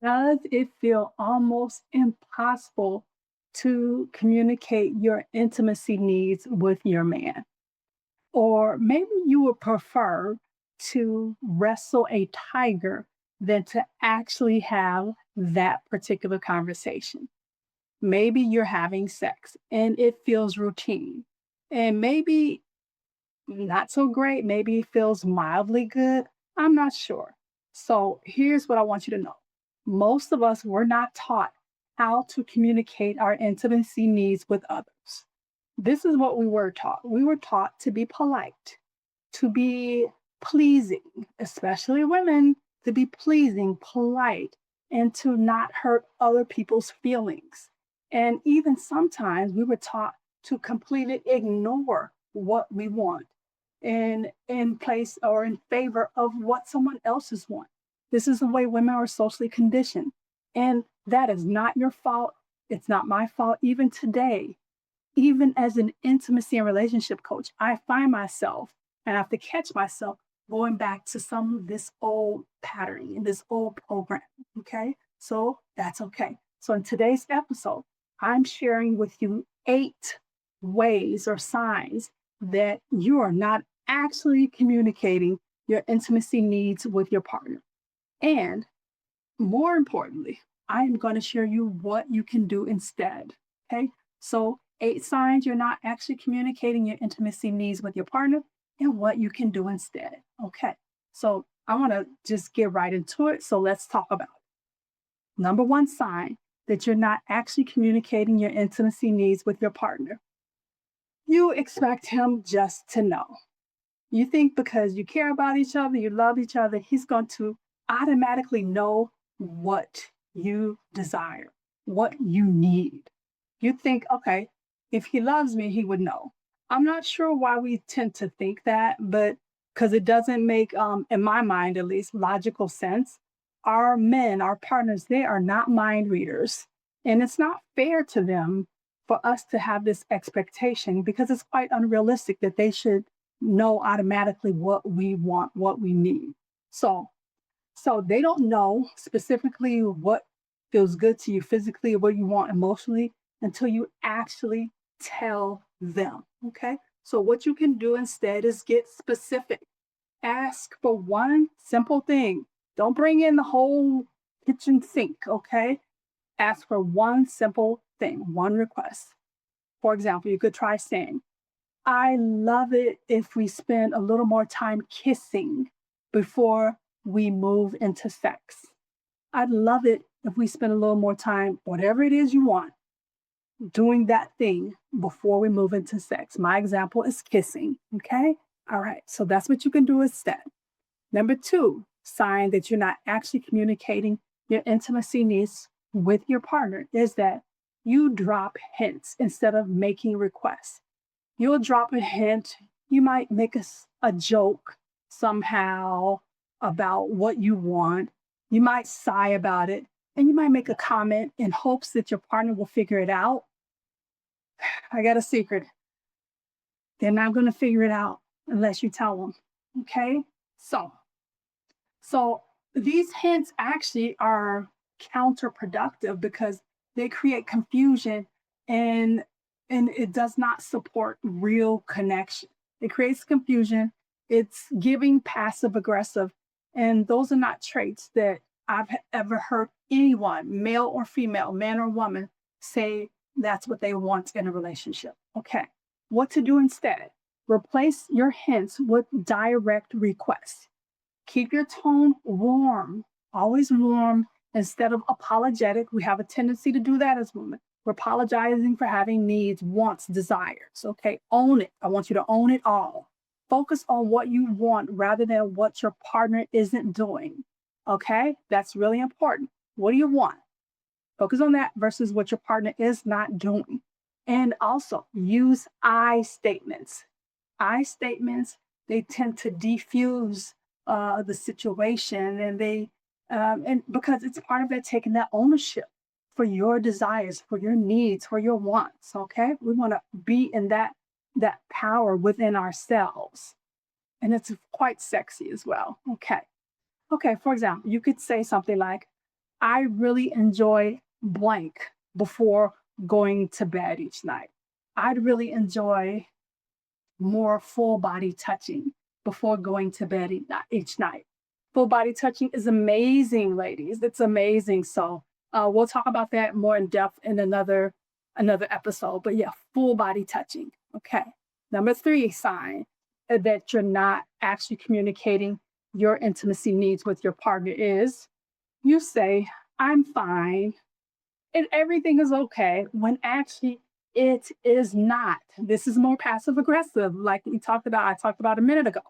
Does it feel almost impossible to communicate your intimacy needs with your man? Or maybe you would prefer to wrestle a tiger than to actually have that particular conversation. Maybe you're having sex and it feels routine. And maybe not so great. Maybe it feels mildly good. I'm not sure. So here's what I want you to know. Most of us were not taught how to communicate our intimacy needs with others. This is what we were taught. We were taught to be polite, to be pleasing, especially women, to be pleasing, polite, and to not hurt other people's feelings. And even sometimes we were taught to completely ignore what we want in place or in favor of what someone else's want. This is the way women are socially conditioned. And that is not your fault. It's not my fault. Even today, even as an intimacy and relationship coach, I find myself and I have to catch myself going back to some of this old patterning and this old program. Okay. So that's okay. So in today's episode, I'm sharing with you 8 ways or signs that you are not actually communicating your intimacy needs with your partner. And more importantly, I am going to share you what you can do instead. Okay. So, 8 signs you're not actually communicating your intimacy needs with your partner and what you can do instead. Okay. So, I want to just get right into it. So, let's talk about it. Number one sign that you're not actually communicating your intimacy needs with your partner. You expect him just to know. You think because you care about each other, you love each other, he's going to automatically know what you desire, what you need. You think, okay, if he loves me, he would know. I'm not sure why we tend to think that, but because it doesn't make, in my mind at least, logical sense. Our men, our partners, they are not mind readers. And it's not fair to them for us to have this expectation because it's quite unrealistic that they should know automatically what we want, what we need. So, so they don't know specifically what feels good to you physically or what you want emotionally until you actually tell them. Okay. So what you can do instead is get specific. Ask for one simple thing. Don't bring in the whole kitchen sink. Okay. Ask for one simple thing, one request. For example, you could try saying, I love it if we spend a little more time kissing before we move into sex. I'd love it if we spend a little more time, whatever it is you want, doing that thing before we move into sex. My example is kissing. Okay. All right. So that's what you can do instead. Number two, sign that you're not actually communicating your intimacy needs with your partner is that you drop hints instead of making requests. You'll drop a hint. You might make a joke somehow about what you want. You might sigh about it, and you might make a comment in hopes that your partner will figure it out. I got a secret. They're not going to figure it out unless you tell them. Okay? So, so these hints actually are counterproductive because they create confusion and and it does not support real connection. It creates confusion. It's giving passive aggressive, and those are not traits that I've ever heard anyone, male or female, man or woman, say that's what they want in a relationship. Okay, what to do instead? Replace your hints with direct requests. Keep your tone warm, always warm instead of apologetic. We have a tendency to do that as women. We're apologizing for having needs, wants, desires. Okay, own it. I want you to own it all. Focus on what you want rather than what your partner isn't doing. Okay, that's really important. What do you want? Focus on that versus what your partner is not doing. And also use I statements. I statements, they tend to defuse the situation and because it's part of that taking that ownership for your desires, for your needs, for your wants. Okay. We want to be in that power within ourselves. And it's quite sexy as well. Okay. Okay. For example, you could say something like, I really enjoy blank before going to bed each night. I'd really enjoy more full body touching before going to bed each night. Full body touching is amazing, ladies. It's amazing. So we'll talk about that more in depth in another episode. But yeah, full body touching. Okay. Number three sign that you're not actually communicating your intimacy needs with your partner is you say, I'm fine and everything is okay when actually it is not. This is more passive aggressive, like I talked about a minute ago.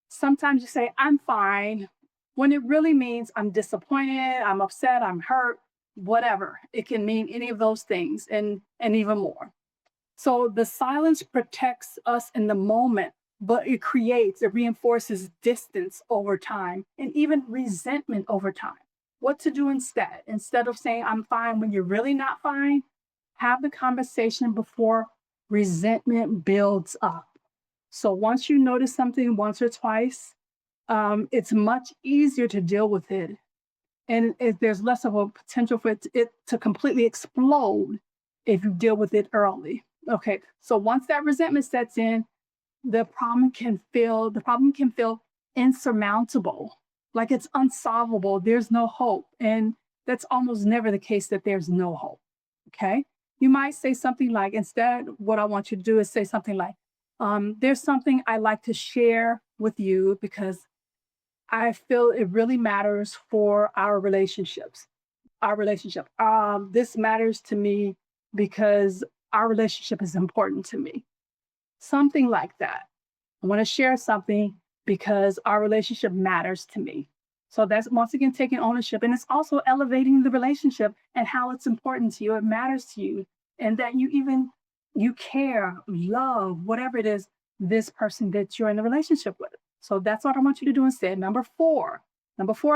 Sometimes you say, I'm fine, when it really means I'm disappointed, I'm upset, I'm hurt, whatever. It can mean any of those things and even more. So the silence protects us in the moment, but it reinforces distance over time and even resentment over time. What to do instead? Instead of saying, I'm fine when you're really not fine, have the conversation before resentment builds up. So once you notice something once or twice, it's much easier to deal with it. And there's less of a potential for it to completely explode if you deal with it early. Okay, so once that resentment sets in, the problem can feel insurmountable, like it's unsolvable. There's no hope, and that's almost never the case that there's no hope. Okay, you might say something like, instead, what I want you to do is say something like, "There's something I like to share with you because I feel it really matters for our relationships. Our relationship. This matters to me because our relationship is important to me." Something like that. I want to share something because our relationship matters to me. So that's once again taking ownership. And it's also elevating the relationship and how it's important to you. It matters to you. And that you care, love, whatever it is, this person that you're in a relationship with. So that's what I want you to do instead. Number four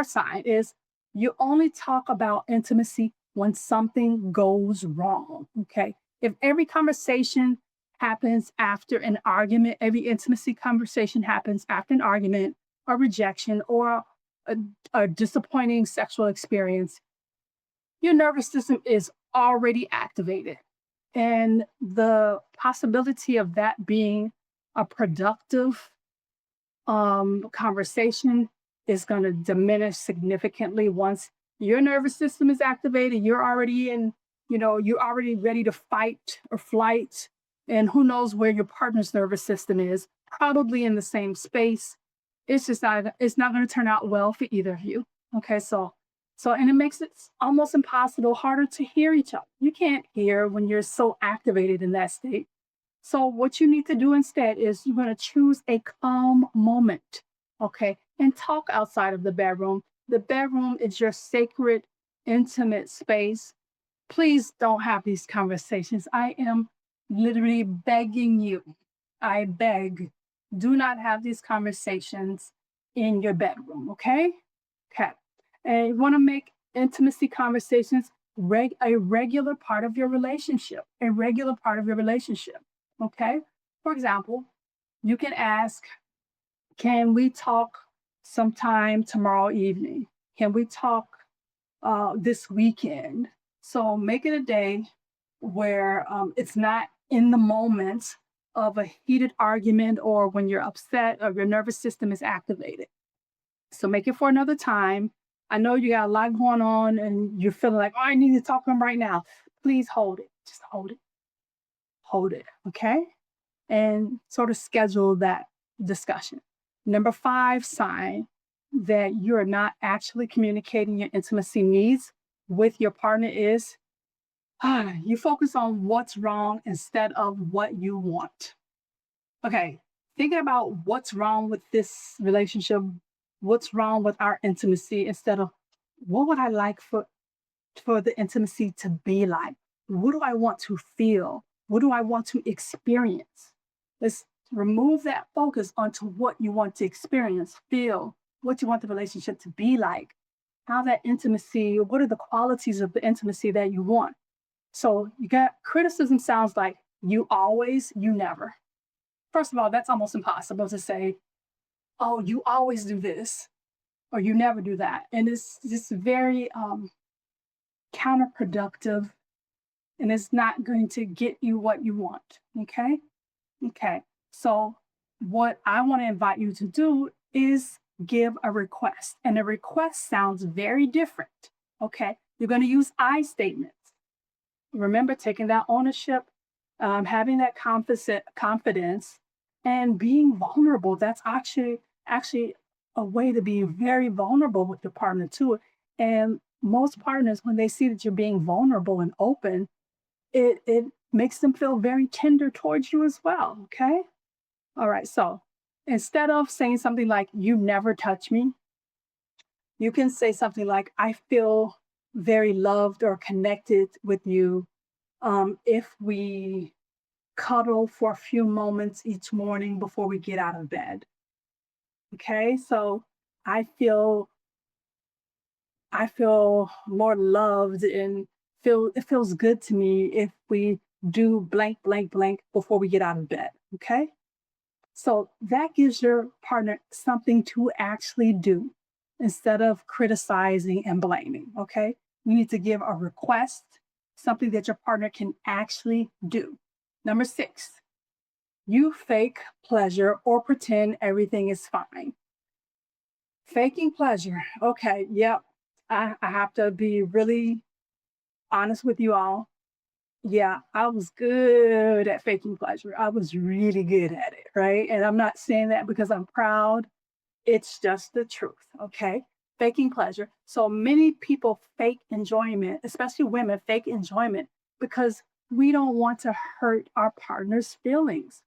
sign is you only talk about intimacy when something goes wrong. Okay. If every conversation happens after an argument, every intimacy conversation happens after an argument or rejection or a, a disappointing sexual experience, your nervous system is already activated. And the possibility of that being a productive conversation is going to diminish significantly once your nervous system is activated. You're already ready to fight or flight. And who knows where your partner's nervous system is, probably in the same space. It's not going to turn out well for either of you. Okay, and it makes it almost impossible, harder to hear each other. You can't hear when you're so activated in that state. So what you need to do instead is you're going to choose a calm moment, okay, and talk outside of the bedroom. The bedroom is your sacred, intimate space. Please don't have these conversations. I am literally begging you. I beg, do not have these conversations in your bedroom, okay? Okay. And you want to make intimacy conversations a regular part of your relationship, a regular part of your relationship. Okay. For example, you can ask, can we talk sometime tomorrow evening? Can we talk this weekend? So make it a day where it's not in the moment of a heated argument or when you're upset or your nervous system is activated. So make it for another time. I know you got a lot going on and you're feeling like, oh, I need to talk to him right now. Please hold it. Just hold it. Hold it. Okay. And sort of schedule that discussion. Number five sign that you're not actually communicating your intimacy needs with your partner is you focus on what's wrong instead of what you want. Okay, thinking about what's wrong with this relationship, what's wrong with our intimacy instead of what would I like for the intimacy to be like? What do I want to feel? What do I want to experience? Let's remove that focus onto what you want to experience, feel, what you want the relationship to be like, how that intimacy, what are the qualities of the intimacy that you want? So you got criticism sounds like you always, you never. First of all, that's almost impossible to say, oh, you always do this or you never do that. And it's just very counterproductive, and it's not going to get you what you want. Okay. Okay. So, what I want to invite you to do is give a request. And a request sounds very different. Okay. You're going to use I statements. Remember taking that ownership, having that confidence, and being vulnerable. That's actually a way to be very vulnerable with your partner too. And most partners, when they see that you're being vulnerable and open, it makes them feel very tender towards you as well. Okay. All right. So instead of saying something like, "You never touch me," you can say something like, "I feel very loved or connected with you if we cuddle for a few moments each morning before we get out of bed." Okay. So I feel I feel more loved and feel it feels good to me if we do blank, blank, blank before we get out of bed. Okay. So that gives your partner something to actually do instead of criticizing and blaming. Okay. You need to give a request, something that your partner can actually do. Number six, you fake pleasure or pretend everything is fine. Faking pleasure. Okay. Yep. I have to be really honest with you all. Yeah, I was good at faking pleasure. I was really good at it, right? And I'm not saying that because I'm proud. It's just the truth, okay? Faking pleasure. So many people fake enjoyment, especially women fake enjoyment because we don't want to hurt our partner's feelings.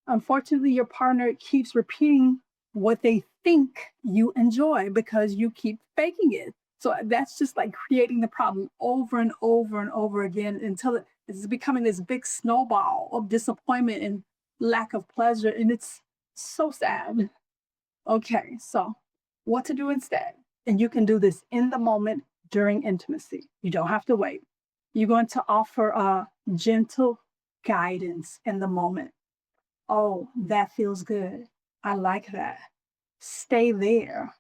Unfortunately, your partner keeps repeating what they think you enjoy because you keep faking it. So that's just like creating the problem over and over and over again until it's becoming this big snowball of disappointment and lack of pleasure. And it's so sad. Okay, so what to do instead? And you can do this in the moment during intimacy. You don't have to wait. You're going to offer a gentle guidance in the moment. "Oh, that feels good. I like that. Stay there."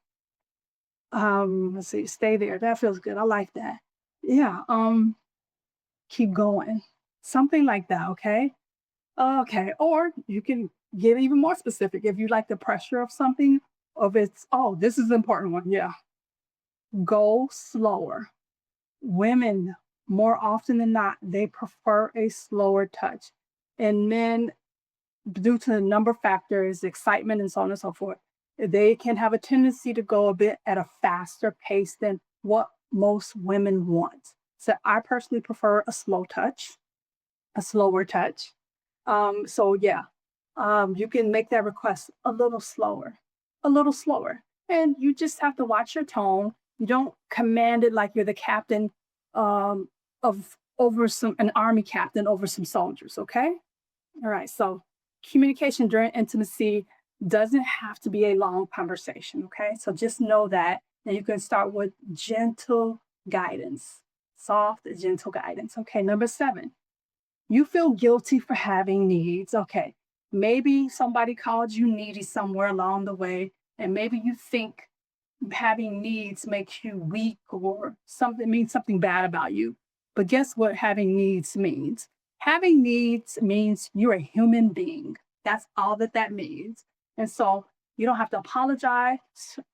Let's see, "Stay there. That feels good. I like that." Yeah, keep going. Something like that, okay? Okay. Or you can get even more specific if you like the pressure of something, of it's, "Oh, this is an important one." Yeah. Go slower. Women, more often than not, they prefer a slower touch. And men, due to the number of factors, excitement, and so on and so forth, they can have a tendency to go a bit at a faster pace than what most women want. So I personally prefer a slow touch, a slower touch. So yeah, you can make that request a little slower, and you just have to watch your tone. You don't command it like you're the captain of over some an army captain over some soldiers. Okay. All right. So communication during intimacy doesn't have to be a long conversation. Okay. So just know that. And you can start with gentle guidance, soft, gentle guidance. Okay. Number seven, you feel guilty for having needs. Okay. Maybe somebody called you needy somewhere along the way, and maybe you think having needs makes you weak or something means something bad about you. But guess what having needs means? Having needs means you're a human being. That's all that that means. And so you don't have to apologize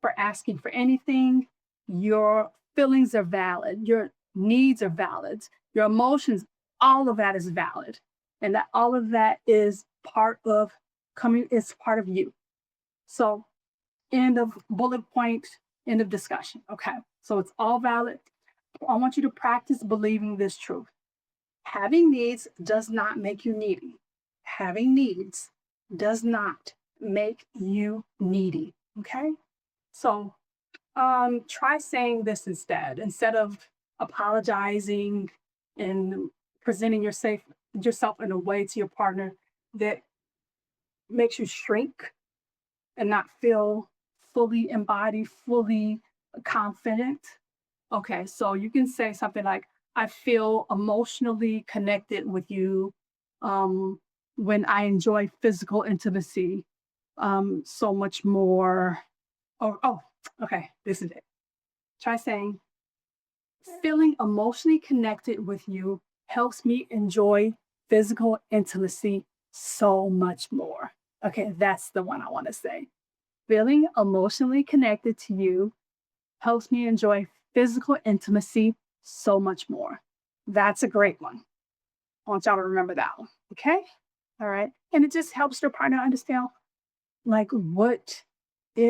for asking for anything. Your feelings are valid. Your needs are valid. Your emotions, all of that is valid. And that all of that is part of coming, is part of you. So end of bullet point, end of discussion. Okay. So it's all valid. I want you to practice believing this truth. Having needs does not make you needy. Having needs does not make you needy. Okay. So try saying this instead. Instead of apologizing and presenting yourself in a way to your partner that makes you shrink and not feel fully embodied, fully confident. Okay, so you can say something like, "I feel emotionally connected with you um, when I enjoy physical intimacy so much more." Oh, okay, this is it. Try saying, Feeling emotionally connected with you helps me enjoy physical intimacy so much more. Okay, that's the one I want to say. Feeling emotionally connected to you helps me enjoy physical intimacy so much more. That's a great one. I want y'all to remember that one. Okay. All right. And it just helps your partner understand like what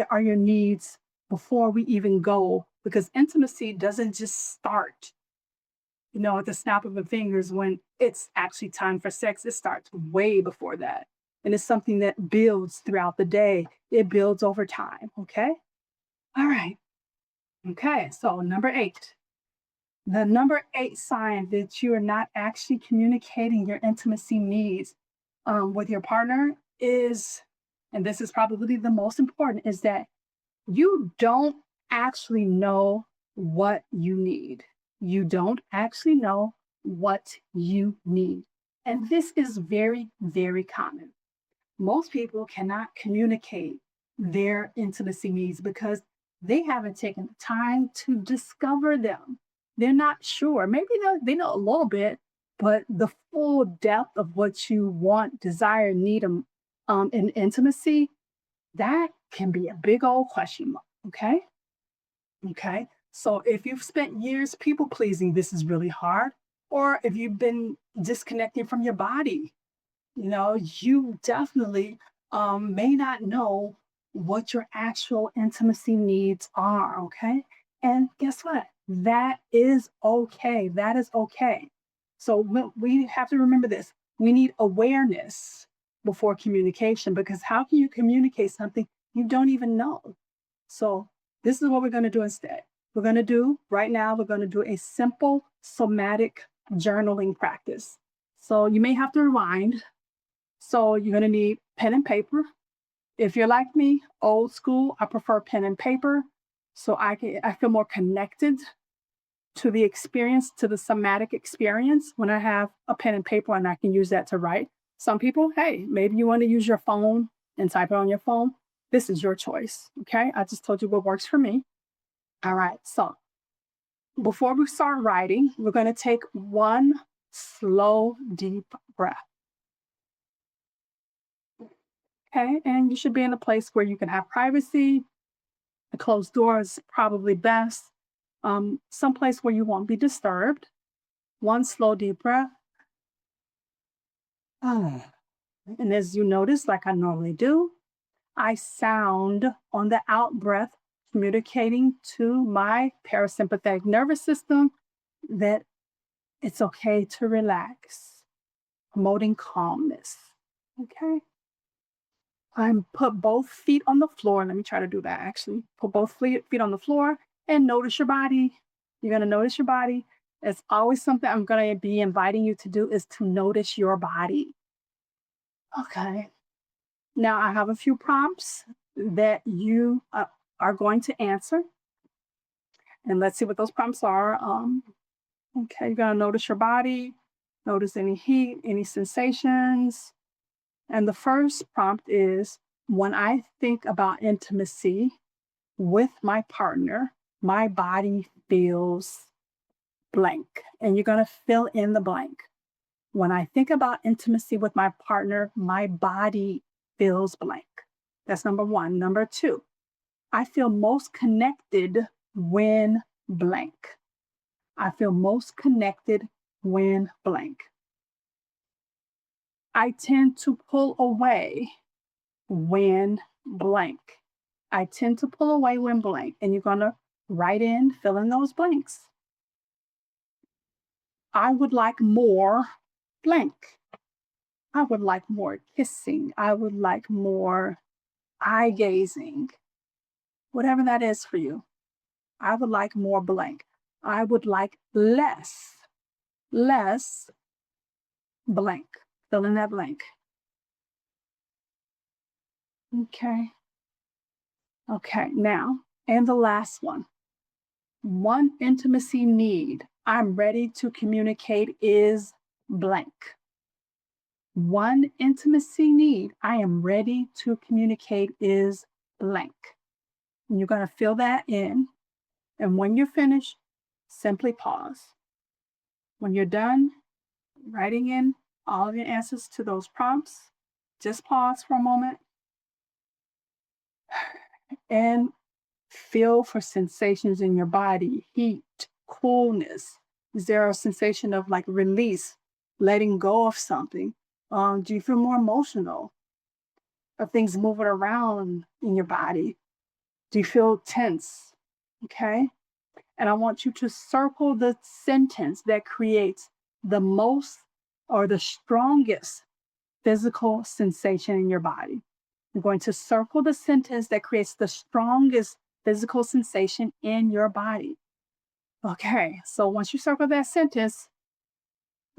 are your needs before we even go, because intimacy doesn't just start, at the snap of a fingers when it's actually time for sex. It starts way before that. And it's something that builds throughout the day. It builds over time. Okay. All right. Okay. So number 8. The number 8 sign that you are not actually communicating your intimacy needs with your partner is, and this is probably the most important, is that you don't actually know what you need. You don't actually know what you need. And this is very, very common. Most people cannot communicate their intimacy needs because they haven't taken the time to discover them. They're not sure. Maybe they know a little bit, but the full depth of what you want, desire, need in intimacy, that can be a big old question mark. Okay. Okay. So if you've spent years people pleasing, this is really hard. Or if you've been disconnecting from your body, you definitely may not know what your actual intimacy needs are. Okay. And guess what? That is okay. That is okay. So we have to remember this. We need awareness before communication, because how can you communicate something you don't even know? So this is what we're going to do instead. We're going to do a simple somatic journaling practice. So you may have to rewind. So you're going to need pen and paper. If you're like me, old school, I prefer pen and paper. So I feel more connected to the experience, to the somatic experience when I have a pen and paper and I can use that to write. Some people, hey, maybe you want to use your phone and type it on your phone. This is your choice. Okay. I just told you what works for me. All right. So before we start writing, we're going to take one slow, deep breath. Okay. And you should be in a place where you can have privacy. A closed door is probably best. Someplace where you won't be disturbed. One slow, deep breath. Ah. And as you notice, like I normally do, I sound on the out breath, communicating to my parasympathetic nervous system that it's okay to relax, promoting calmness. Okay. I'm put both feet on the floor. Let me try to do that actually. Put both feet on the floor and notice your body. You're going to notice your body. It's always something I'm going to be inviting you to do, is to notice your body. Okay. Now I have a few prompts that you are going to answer. And let's see what those prompts are. Okay, you're going to notice your body, notice any heat, any sensations. And the first prompt is, when I think about intimacy with my partner, my body feels blank. And you're going to fill in the blank. When I think about intimacy with my partner, my body feels blank. That's number 1. Number 2, I feel most connected when blank. I feel most connected when blank. I tend to pull away when blank. I tend to pull away when blank. And you're going to fill in those blanks. I would like more blank. I would like more kissing. I would like more eye gazing. Whatever that is for you. I would like more blank. I would like less blank. Fill in that blank. Okay. Okay. Now, and the last one. One intimacy need I'm ready to communicate is blank. One intimacy need I am ready to communicate is blank. And you're going to fill that in. And when you're finished, simply pause. When you're done writing in all of your answers to those prompts, just pause for a moment and feel for sensations in your body: heat, coolness. Is there a sensation of like release, letting go of something? Do you feel more emotional? Are things moving around in your body? Do you feel tense? Okay. And I want you to circle the sentence that creates the most or the strongest physical sensation in your body. I'm going to circle the sentence that creates the strongest physical sensation in your body. Okay, so once you circle that sentence,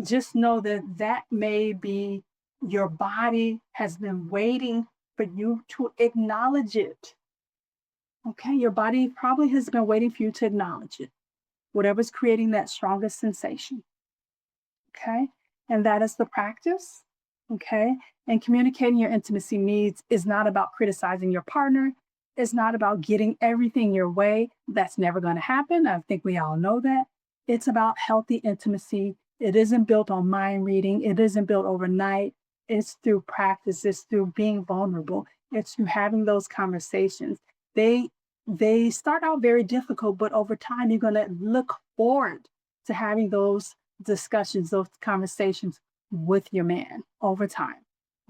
just know that that may be your body has been waiting for you to acknowledge it. Okay, your body probably has been waiting for you to acknowledge it, whatever's creating that strongest sensation. Okay. And that is the practice. Okay. And communicating your intimacy needs is not about criticizing your partner. It's not about getting everything your way. That's never going to happen. I think we all know that. It's about healthy intimacy. It isn't built on mind reading, it isn't built overnight. It's through practice, it's through being vulnerable, it's through having those conversations. They they start out very difficult, but over time you're going to look forward to having those discussions, those conversations with your man over time.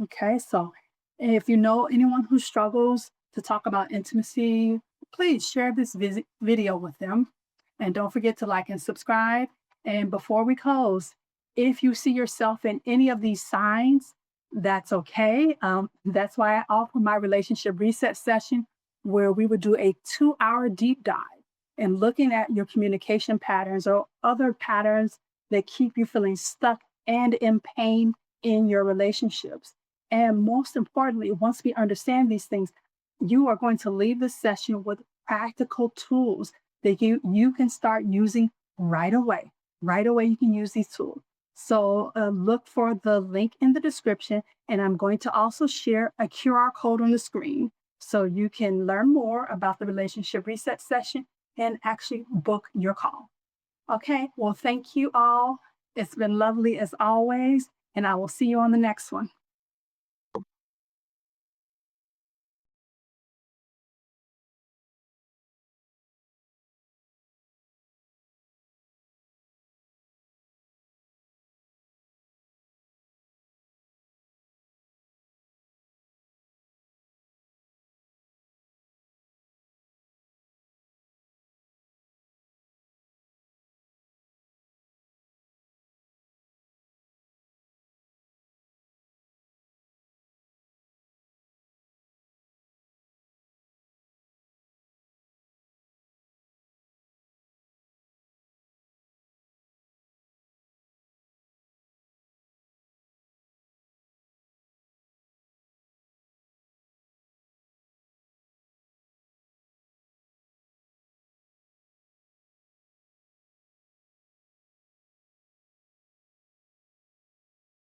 Okay, so if you know anyone who struggles to talk about intimacy, please share this video with them. And don't forget to like and subscribe. And before we close, if you see yourself in any of these signs, that's okay. That's why I offer my relationship reset session, where we would do a 2 hour deep dive and looking at your communication patterns or other patterns that keep you feeling stuck and in pain in your relationships. And most importantly, once we understand these things, you are going to leave the session with practical tools that you can start using right away. Right away, you can use these tools. So look for the link in the description, and I'm going to also share a QR code on the screen so you can learn more about the relationship reset session and actually book your call. Okay, well, thank you all. It's been lovely as always, and I will see you on the next one.